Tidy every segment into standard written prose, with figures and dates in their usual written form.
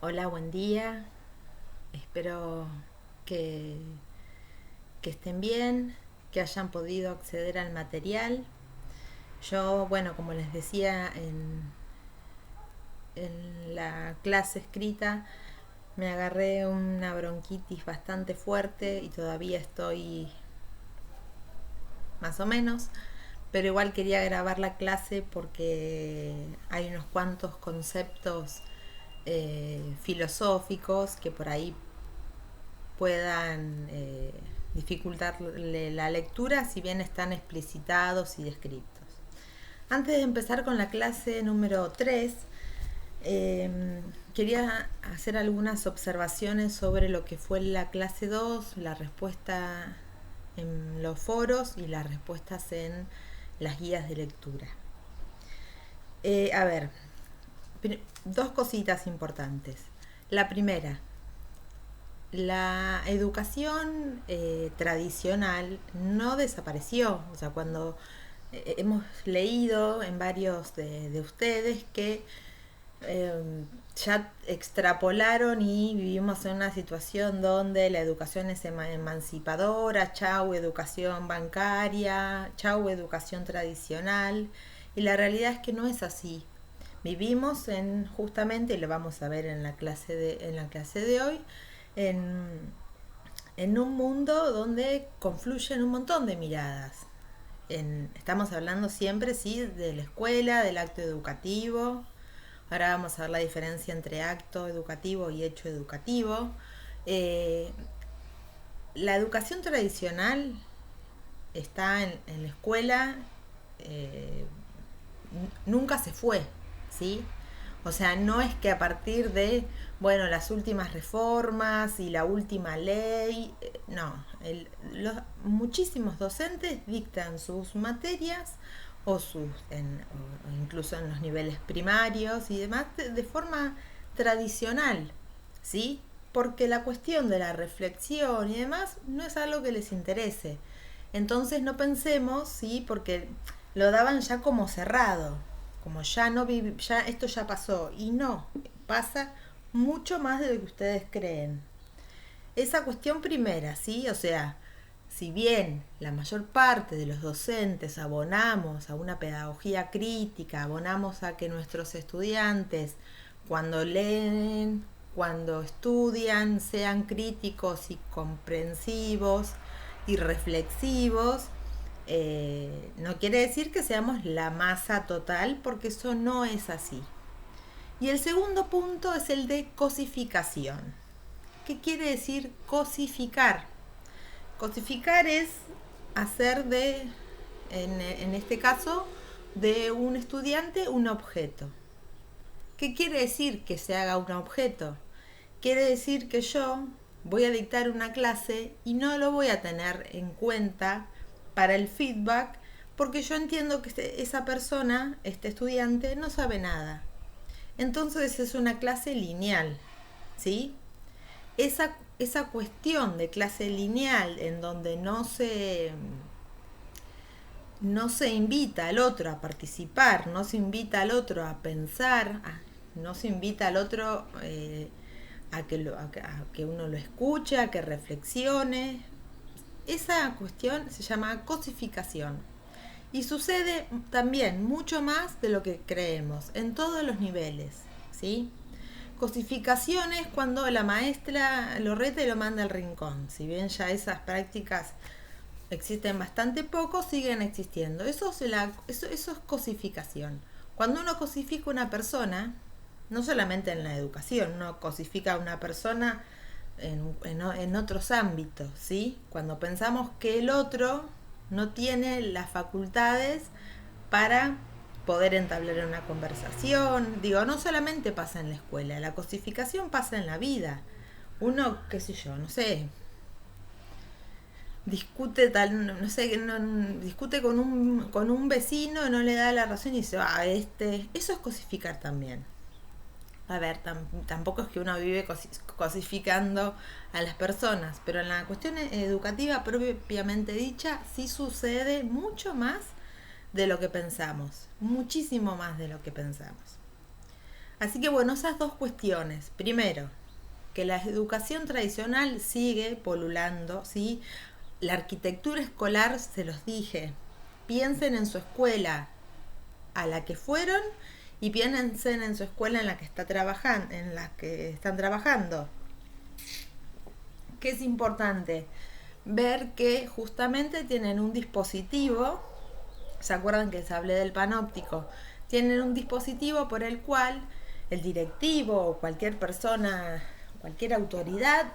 Hola, buen día. Espero que, que estén bien, que hayan podido acceder al material. Yo, bueno, como les decía en la clase escrita, me agarré una bronquitis bastante fuerte y todavía estoy más o menos, pero igual quería grabar la clase porque hay unos cuantos conceptos filosóficos que por ahí puedan dificultarle la lectura si bien están explicitados y descritos. Antes de empezar con la clase número 3, quería hacer algunas observaciones sobre lo que fue la clase 2, la respuesta en los foros y las respuestas en las guías de lectura. A ver, dos cositas importantes. La primera, la educación tradicional no desapareció. O sea, cuando hemos leído en varios de ustedes que ya extrapolaron y vivimos en una situación donde la educación es emancipadora, chau educación bancaria, chau educación tradicional, y la realidad es que no es así. Vivimos en justamente, y lo vamos a ver en la clase de hoy, en, en un mundo donde confluyen un montón de miradas. Estamos hablando siempre, sí, de la escuela, del acto educativo. Ahora vamos a ver la diferencia entre acto educativo y hecho educativo. Eh, la educación tradicional está en la escuela, eh, nunca se fue, ¿sí? O sea, no es que a partir de, bueno, las últimas reformas y la última ley, no, muchísimos docentes dictan sus materias o incluso en los niveles primarios y demás de forma tradicional, ¿sí? Porque la cuestión de la reflexión y demás no es algo que les interese. Entonces no pensemos, ¿sí? Porque lo daban ya como cerrado, como ya no ya esto ya pasó, y no, pasa mucho más de lo que ustedes creen. Esa cuestión primera, ¿sí? O sea, si bien la mayor parte de los docentes abonamos a una pedagogía crítica, abonamos a que nuestros estudiantes cuando leen, cuando estudian, sean críticos y comprensivos y reflexivos, no quiere decir que seamos la masa total, porque eso no es así. Y el segundo punto es el de cosificación. ¿Qué quiere decir cosificar? Cosificar es hacer en este caso, de un estudiante un objeto. ¿Qué quiere decir que se haga un objeto? Quiere decir que yo voy a dictar una clase y no lo voy a tener en cuenta para el feedback porque yo entiendo que esa persona, este estudiante, no sabe nada. Entonces es una clase lineal, ¿sí? Esa cuestión de clase lineal en donde no se invita al otro a participar, no se invita al otro a pensar, no se invita al otro a que uno lo escuche, a que reflexione. Esa cuestión se llama cosificación. Y sucede también mucho más de lo que creemos, en todos los niveles, ¿sí? Cosificación es cuando la maestra lo reta y lo manda al rincón. Si bien ya esas prácticas existen bastante poco, siguen existiendo. Eso es cosificación. Cuando uno cosifica a una persona, no solamente en la educación, uno cosifica a una persona en otros ámbitos, ¿sí? Cuando pensamos que el otro no tiene las facultades para poder entablar una conversación. Digo, no solamente pasa en la escuela, la cosificación pasa en la vida. Uno, qué sé yo, no sé, discute tal, no sé, discute con un vecino, no le da la razón y dice, eso es cosificar también. A ver, tampoco es que uno vive cosificando a las personas, pero en la cuestión educativa propiamente dicha sí sucede mucho más de lo que pensamos, muchísimo más de lo que pensamos. Así que bueno, esas dos cuestiones. Primero, que la educación tradicional sigue polulando, ¿sí? La arquitectura escolar, se los dije, piensen en su escuela a la que fueron y piensen en su escuela en la que están trabajando. Que es importante ver que justamente tienen un dispositivo, ¿se acuerdan que les hablé del panóptico? Tienen un dispositivo por el cual el directivo o cualquier persona, cualquier autoridad,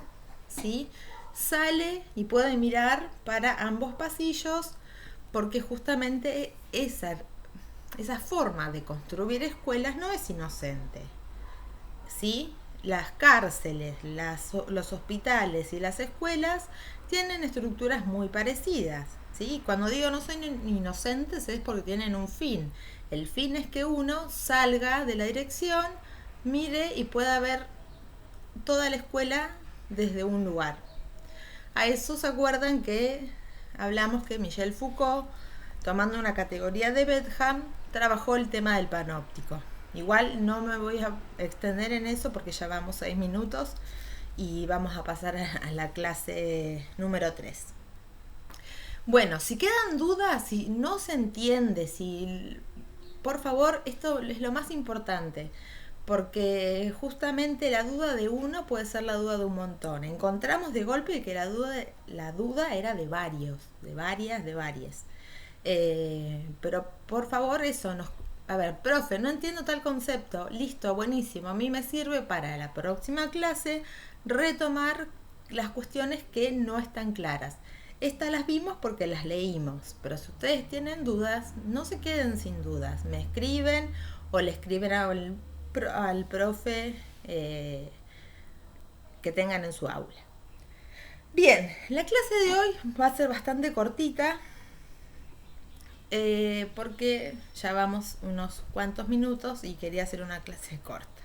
¿sí?, sale y puede mirar para ambos pasillos, porque justamente esa forma de construir escuelas no es inocente, ¿sí? Las cárceles, los hospitales y las escuelas tienen estructuras muy parecidas, ¿sí? Cuando digo no son inocentes es porque tienen un fin. El fin es que uno salga de la dirección, mire y pueda ver toda la escuela desde un lugar. A eso se acuerdan que hablamos que Michel Foucault, tomando una categoría de Bentham, trabajó el tema del panóptico. Igual no me voy a extender en eso porque ya vamos 6 minutos y vamos a pasar a la clase número 3. Bueno, si quedan dudas, si no se entiende, por favor, esto es lo más importante, porque justamente la duda de uno puede ser la duda de un montón. Encontramos de golpe que la duda era de varios, de varias. Pero por favor a ver, profe, no entiendo tal concepto. Listo, buenísimo. A mí me sirve para la próxima clase retomar las cuestiones que no están claras. Estas las vimos porque las leímos, pero si ustedes tienen dudas, no se queden sin dudas. Me escriben o le escriben al profe que tengan en su aula. Bien, la clase de hoy va a ser bastante cortita, porque ya vamos unos cuantos minutos y quería hacer una clase corta.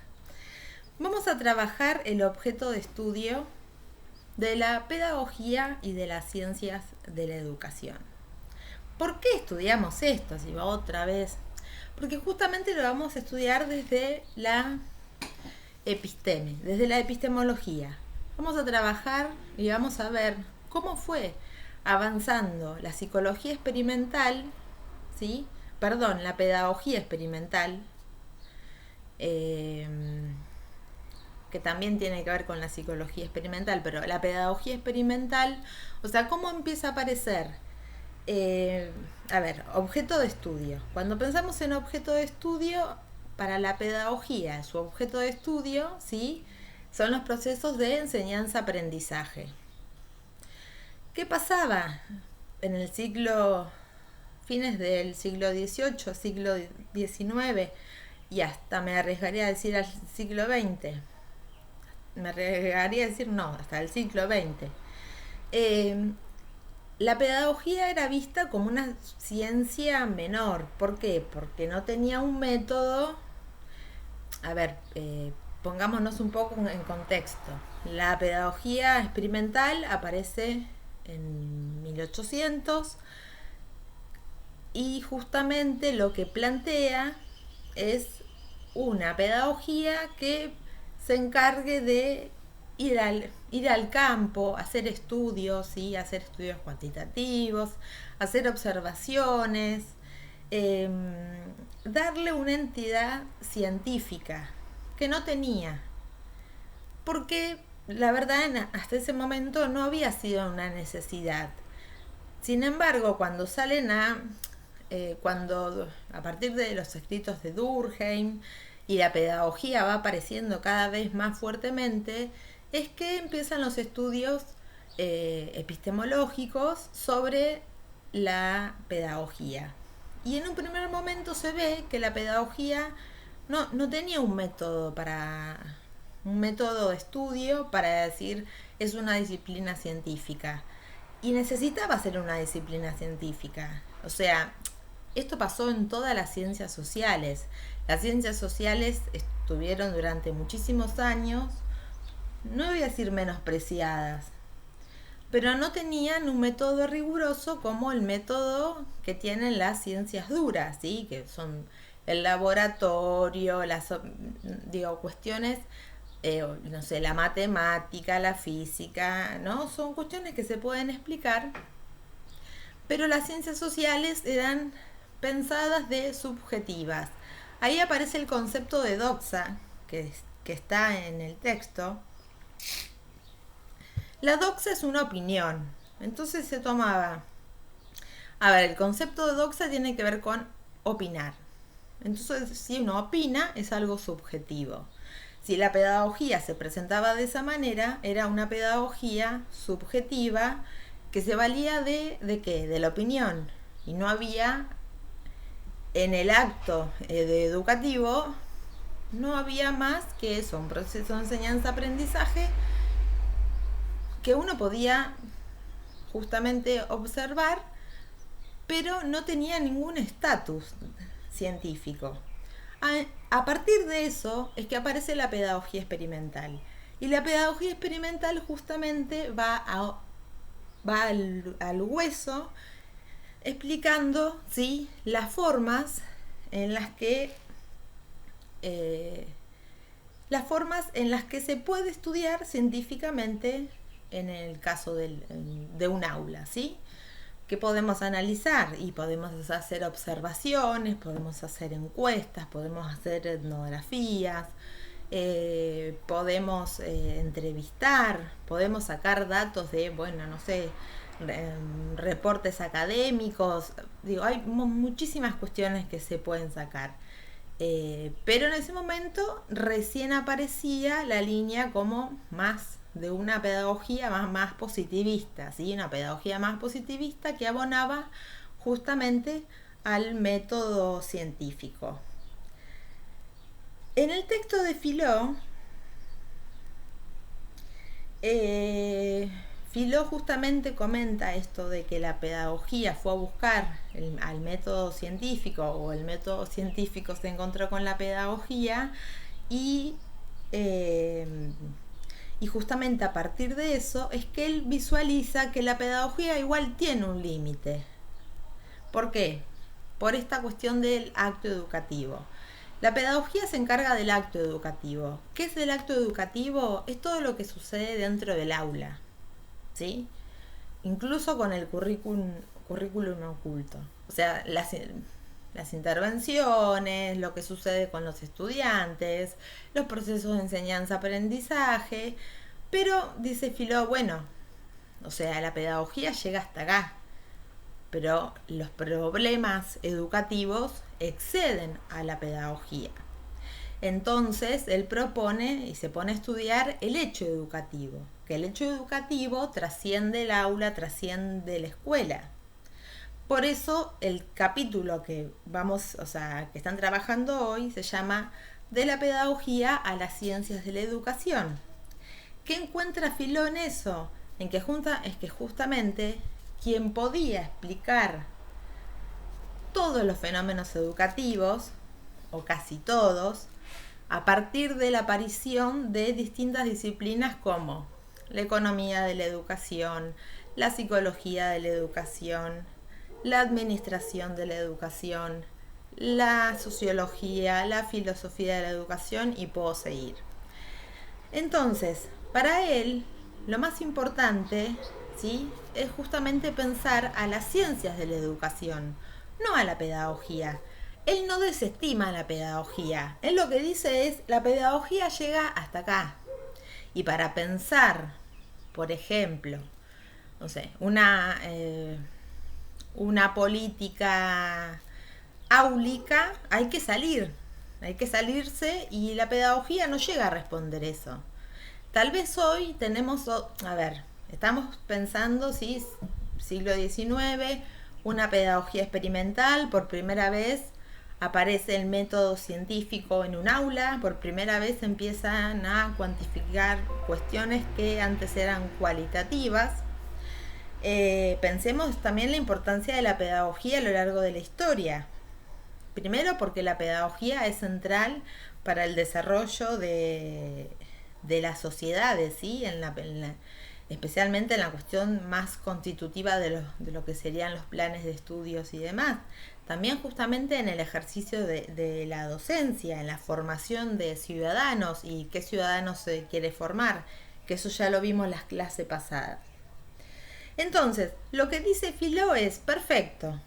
Vamos a trabajar el objeto de estudio de la pedagogía y de las ciencias de la educación. ¿Por qué estudiamos esto? Si va otra vez. Porque justamente lo vamos a estudiar desde la episteme, desde la epistemología. Vamos a trabajar y vamos a ver cómo fue avanzando la psicología experimental, ¿sí? Perdón, la pedagogía experimental, que también tiene que ver con la psicología experimental, pero la pedagogía experimental, o sea, cómo empieza a aparecer. A ver, objeto de estudio. Cuando pensamos en objeto de estudio, para la pedagogía, su objeto de estudio, ¿sí?, son los procesos de enseñanza-aprendizaje. ¿Qué pasaba en el fines del siglo XVIII, siglo XIX y hasta me arriesgaría a decir al siglo XX? Me arriesgaría a decir no, hasta el siglo XX. La pedagogía era vista como una ciencia menor. ¿Por qué? Porque no tenía un método. A ver, pongámonos un poco en contexto. La pedagogía experimental aparece en 1800 y justamente lo que plantea es una pedagogía que se encargue de ir al campo, hacer estudios, ¿sí?, hacer estudios cuantitativos, hacer observaciones, darle una entidad científica que no tenía, porque la verdad hasta ese momento no había sido una necesidad. Sin embargo, cuando a partir de los escritos de Durkheim y la pedagogía va apareciendo cada vez más fuertemente, es que empiezan los estudios epistemológicos sobre la pedagogía. Y en un primer momento se ve que la pedagogía no tenía un método de estudio para decir es una disciplina científica. Y necesitaba ser una disciplina científica. O sea, esto pasó en todas las ciencias sociales. Las ciencias sociales estuvieron durante muchísimos años, no voy a decir menospreciadas, pero no tenían un método riguroso como el método que tienen las ciencias duras, ¿sí?, que son el laboratorio, cuestiones, no sé, la matemática, la física, ¿no? Son cuestiones que se pueden explicar, pero las ciencias sociales eran pensadas de subjetivas. Ahí aparece el concepto de doxa, que está en el texto. La doxa es una opinión. Entonces se tomaba... A ver, el concepto de doxa tiene que ver con opinar. Entonces, si uno opina, es algo subjetivo. Si la pedagogía se presentaba de esa manera, era una pedagogía subjetiva que se valía ¿de qué? De la opinión. Y no había en el acto de educativo, no había más que eso, un proceso de enseñanza-aprendizaje que uno podía justamente observar, pero no tenía ningún estatus científico. A partir de eso es que aparece la pedagogía experimental. Y la pedagogía experimental justamente va al hueso, explicando, ¿sí?, las formas en las que se puede estudiar científicamente en el caso de un aula, ¿sí? Que podemos analizar y podemos hacer observaciones, podemos hacer encuestas, podemos hacer etnografías, podemos entrevistar, podemos sacar datos de, bueno, no sé, reportes académicos. Digo, hay muchísimas cuestiones que se pueden sacar. Pero en ese momento recién aparecía la línea como más de una pedagogía más positivista, ¿sí? Una pedagogía más positivista que abonaba justamente al método científico. En el texto de Filó, Filó justamente comenta esto de que la pedagogía fue a buscar al método científico, o el método científico se encontró con la pedagogía, y justamente a partir de eso es que él visualiza que la pedagogía igual tiene un límite. ¿Por qué? Por esta cuestión del acto educativo. La pedagogía se encarga del acto educativo. ¿Qué es el acto educativo? Es todo lo que sucede dentro del aula, ¿sí? Incluso con el currículum oculto. O sea, las intervenciones, lo que sucede con los estudiantes, los procesos de enseñanza-aprendizaje. Pero, dice Filó, bueno, o sea, la pedagogía llega hasta acá, pero los problemas educativos exceden a la pedagogía. Entonces, él propone y se pone a estudiar el hecho educativo, que el hecho educativo trasciende el aula, trasciende la escuela. Por eso el capítulo que que están trabajando hoy se llama De la pedagogía a las ciencias de la educación. ¿Qué encuentra Filó en eso? Es que justamente quien podía explicar todos los fenómenos educativos, o casi todos, a partir de la aparición de distintas disciplinas como la economía de la educación, la psicología de la educación, la administración de la educación, la sociología, la filosofía de la educación, y puedo seguir. Entonces, para él, lo más importante, ¿sí?, es justamente pensar a las ciencias de la educación, no a la pedagogía. Él no desestima la pedagogía. Él lo que dice es, la pedagogía llega hasta acá. Y para pensar, por ejemplo, no sé, una política áulica, hay que salirse, y la pedagogía no llega a responder eso. Tal vez hoy estamos pensando, ¿sí?, siglo XIX, una pedagogía experimental, por primera vez aparece el método científico en un aula, por primera vez empiezan a cuantificar cuestiones que antes eran cualitativas. Pensemos también la importancia de la pedagogía a lo largo de la historia. Primero porque la pedagogía es central para el desarrollo de las sociedades, ¿sí?, especialmente en la cuestión más constitutiva de lo que serían los planes de estudios y demás. también justamente en el ejercicio de la docencia, en la formación de ciudadanos y qué ciudadanos se quiere formar, que eso ya lo vimos en las clases pasadas. Entonces, lo que dice Filó es perfecto.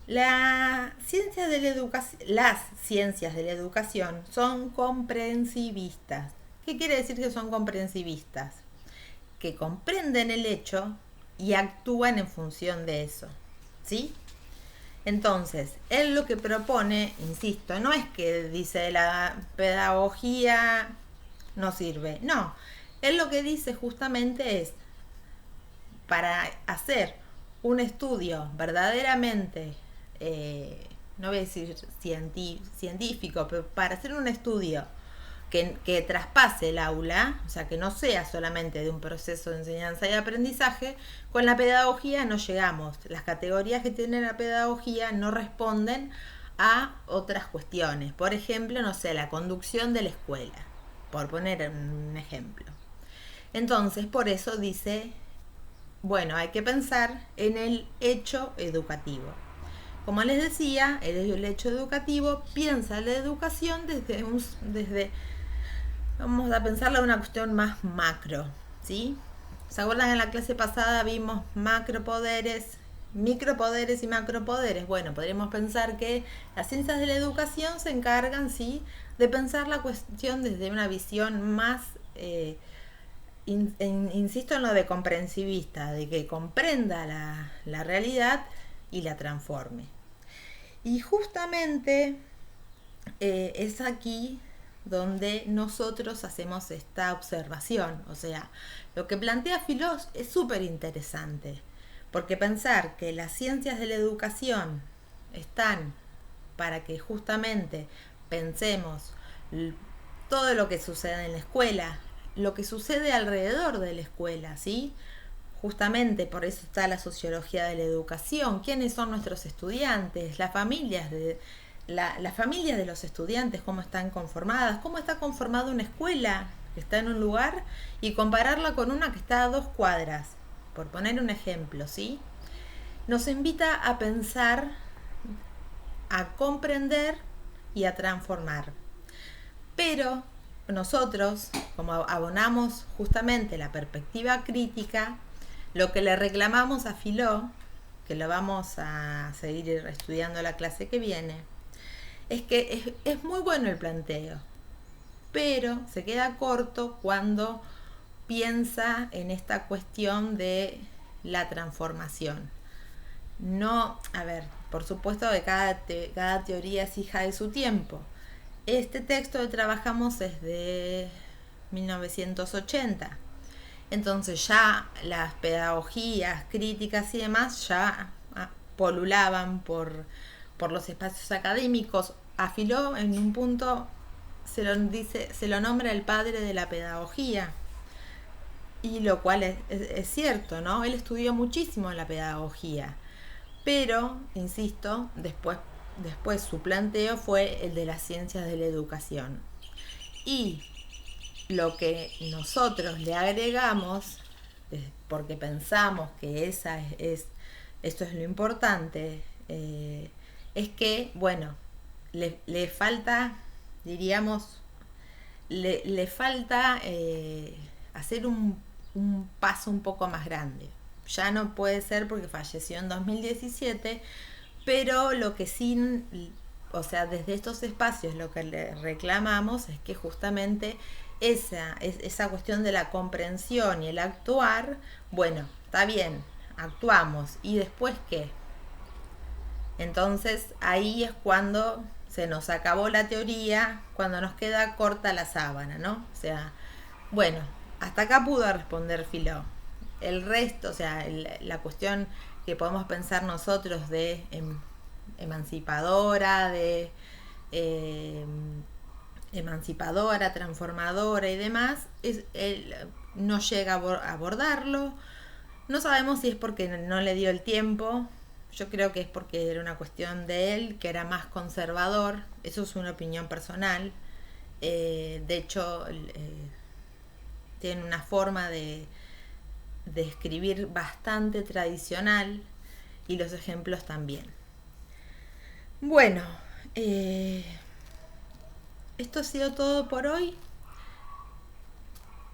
Las ciencias de la educación son comprensivistas. ¿Qué quiere decir que son comprensivistas? Que comprenden el hecho y actúan en función de eso. ¿Sí? Entonces, él lo que propone, insisto, no es que dice la pedagogía no sirve, no. Él lo que dice justamente es, para hacer un estudio verdaderamente, no voy a decir científico, pero para hacer un estudio que traspase el aula, o sea, que no sea solamente de un proceso de enseñanza y aprendizaje, con la pedagogía no llegamos. Las categorías que tiene la pedagogía no responden a otras cuestiones. Por ejemplo, no sé, la conducción de la escuela, por poner un ejemplo. Entonces, por eso dice, bueno, hay que pensar en el hecho educativo. Como les decía, el hecho educativo piensa la educación desde vamos a pensarla en una cuestión más macro, ¿sí? ¿Se acuerdan que en la clase pasada vimos macropoderes, micropoderes y macropoderes? Bueno, podríamos pensar que las ciencias de la educación se encargan, ¿sí?, de pensar la cuestión desde una visión más, insisto en lo de comprensivista, de que comprenda la realidad y la transforme. Y justamente es aquí donde nosotros hacemos esta observación. O sea, lo que plantea Filós es súper interesante, porque pensar que las ciencias de la educación están para que justamente pensemos todo lo que sucede en la escuela, lo que sucede alrededor de la escuela, ¿sí? Justamente por eso está la sociología de la educación, quiénes son nuestros estudiantes, las familias de los estudiantes, cómo están conformadas, cómo está conformada una escuela que está en un lugar y compararla con una que está a 2 cuadras, por poner un ejemplo, ¿sí? Nos invita a pensar, a comprender y a transformar. Pero nosotros, como abonamos justamente la perspectiva crítica, lo que le reclamamos a Filó, que lo vamos a seguir estudiando la clase que viene, es que es muy bueno el planteo, pero se queda corto cuando piensa en esta cuestión de la transformación. No, a ver, por supuesto que cada teoría es hija de su tiempo. Este texto que trabajamos es de 1980. Entonces ya las pedagogías críticas y demás ya polulaban por los espacios académicos. A Filó en un punto se lo nombra el padre de la pedagogía, y lo cual es cierto, ¿no? Él estudió muchísimo la pedagogía, pero, insisto, después su planteo fue el de las ciencias de la educación. Y lo que nosotros le agregamos, porque pensamos que esto es lo importante, es que, bueno, le falta, diríamos, le falta hacer un paso un poco más grande. Ya no puede ser porque falleció en 2017, pero lo que sí, o sea, desde estos espacios lo que le reclamamos es que justamente esa cuestión de la comprensión y el actuar, bueno, está bien, actuamos, ¿y después qué? Entonces ahí es cuando se nos acabó la teoría, cuando nos queda corta la sábana, ¿no? O sea, bueno, hasta acá pudo responder Filó. El resto, o sea, la cuestión que podemos pensar nosotros de emancipadora, eh, transformadora y demás, él no llega a abordarlo. No sabemos si es porque no le dio el tiempo. Yo creo que es porque era una cuestión de él, que era más conservador. Eso es una opinión personal. De hecho, tiene una forma de escribir bastante tradicional, y los ejemplos también. Bueno, eh, esto ha sido todo por hoy.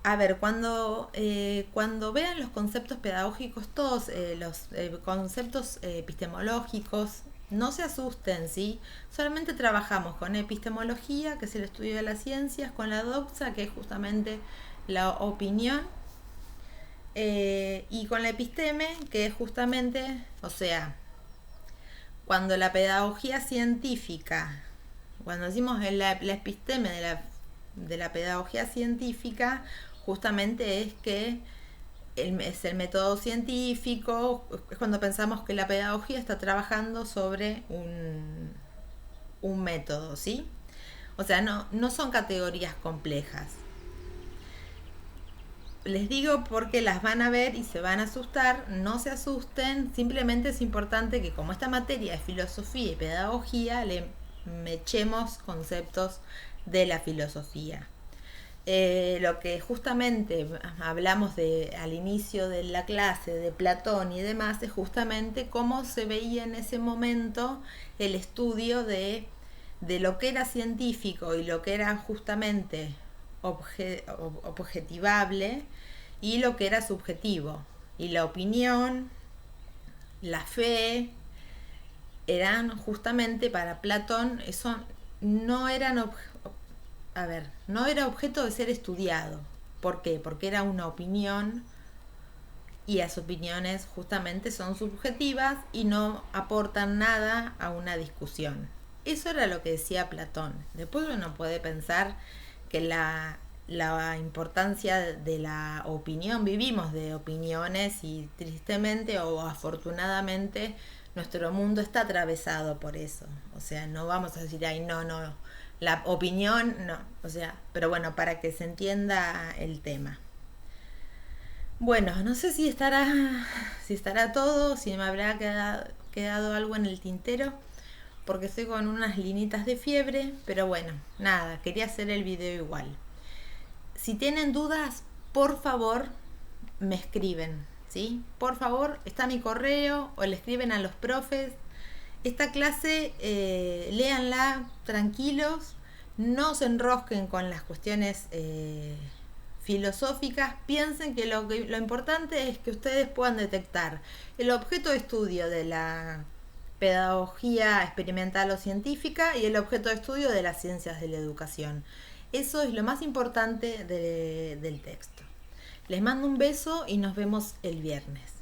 A ver, cuando vean los conceptos pedagógicos, todos los conceptos epistemológicos, no se asusten, ¿sí? Solamente trabajamos con epistemología, que es el estudio de las ciencias, con la doxa, que es justamente la opinión, y con la episteme, que es justamente, o sea, cuando la pedagogía científica, cuando decimos la episteme de la pedagogía científica, justamente es que es el método científico, es cuando pensamos que la pedagogía está trabajando sobre un método, ¿sí? O sea, no son categorías complejas. Les digo porque las van a ver y se van a asustar, no se asusten, simplemente es importante que como esta materia es filosofía y pedagogía, le echemos conceptos de la filosofía. Lo que justamente hablamos al inicio de la clase de Platón y demás es justamente cómo se veía en ese momento el estudio de lo que era científico y lo que era justamente objetivable y lo que era subjetivo. Y la opinión, la fe, eran justamente para Platón, eso no eran no era objeto de ser estudiado. ¿Por qué? Porque era una opinión y las opiniones justamente son subjetivas y no aportan nada a una discusión. Eso era lo que decía Platón. Después uno puede pensar que la importancia de la opinión, vivimos de opiniones y tristemente o afortunadamente nuestro mundo está atravesado por eso. O sea, no vamos a decir, ay, no, la opinión, no. O sea, pero bueno, para que se entienda el tema. Bueno, no sé si estará todo, si me habrá quedado algo en el tintero, porque estoy con unas linitas de fiebre, pero bueno, nada, quería hacer el video igual. Si tienen dudas, por favor, me escriben, ¿sí? Por favor, está mi correo o le escriben a los profes. Esta clase, léanla tranquilos, no se enrosquen con las cuestiones filosóficas, piensen que lo importante es que ustedes puedan detectar el objeto de estudio de la pedagogía experimental o científica y el objeto de estudio de las ciencias de la educación. Eso es lo más importante del texto. Les mando un beso y nos vemos el viernes.